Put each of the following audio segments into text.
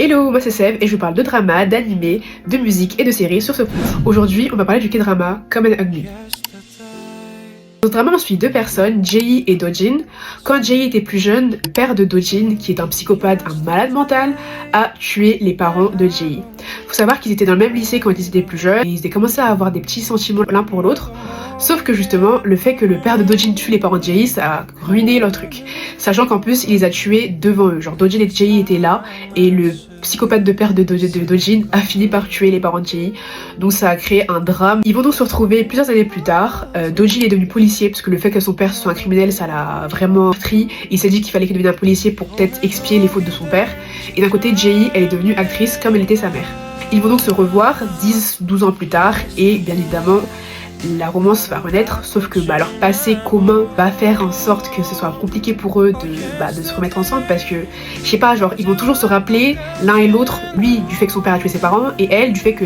Hello, moi c'est Seb et je vous parle de drama, d'animé, de musique et de séries sur ce compte. Aujourd'hui, on va parler du K-drama Come and Hug Me. Dans ce drama, on suit deux personnes, Jae et Dojin. Quand Jae était plus jeune, le père de Dojin, qui est un psychopathe, un malade mental, a tué les parents de Jae. Faut savoir qu'ils étaient dans le même lycée quand ils étaient plus jeunes et ils avaient commencé à avoir des petits sentiments l'un pour l'autre. Sauf que justement, le fait que le père de Dojin tue les parents de Jae, ça a ruiné leur truc. Sachant qu'en plus, il les a tués devant eux. Genre Dojin et Jae étaient là et le psychopathe de père de Dojin a fini par tuer les parents de Jae. Donc ça a créé un drame. Ils vont donc se retrouver plusieurs années plus tard. Dojin est devenu policier parce que le fait que son père soit un criminel, ça l'a vraiment pris. Il s'est dit qu'il fallait qu'il devienne un policier pour peut-être expier les fautes de son père. Et d'un côté, Jae, elle est devenue actrice comme elle était sa mère. Ils vont donc se revoir 10-12 ans plus tard et bien évidemment la romance va renaître, sauf que leur passé commun va faire en sorte que ce soit compliqué pour eux de se remettre ensemble parce que, je sais pas, genre ils vont toujours se rappeler l'un et l'autre, lui du fait que son père a tué ses parents et elle du fait que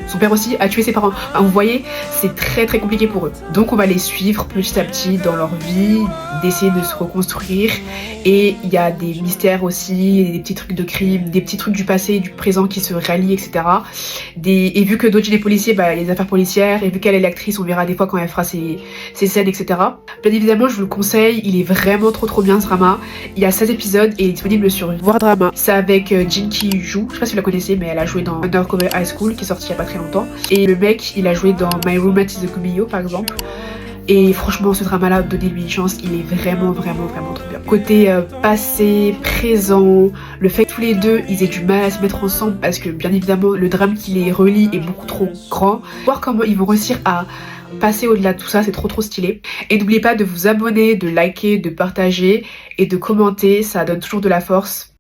son père aussi a tué ses parents. Enfin, vous voyez, c'est très très compliqué pour eux. Donc on va les suivre petit à petit dans leur vie, d'essayer de se reconstruire. Et il y a des mystères aussi, des petits trucs de crime, des petits trucs du passé et du présent qui se rallient, etc. Et vu que Dojin est policier, les affaires policières, et vu qu'elle est l'actrice, on verra des fois quand elle fera ses scènes, etc. Bien évidemment, je vous le conseille, il est vraiment trop bien ce drama. Il y a 16 épisodes et il est disponible sur Voir Drama. C'est avec Jin Ki-joo, je sais pas si vous la connaissez, mais elle a joué dans Undercover High School qui est sorti il y a pas très longtemps. Et le mec, il a joué dans My Roommate is a Kumiho par exemple. Et franchement, ce drama-là, donnez-lui une chance, il est vraiment trop bien. Côté passé, présent, le fait que tous les deux, ils aient du mal à se mettre ensemble parce que bien évidemment, le drame qui les relie est beaucoup trop grand. Voir comment ils vont réussir à passer au-delà de tout ça, c'est trop stylé. Et n'oubliez pas de vous abonner, de liker, de partager et de commenter, ça donne toujours de la force.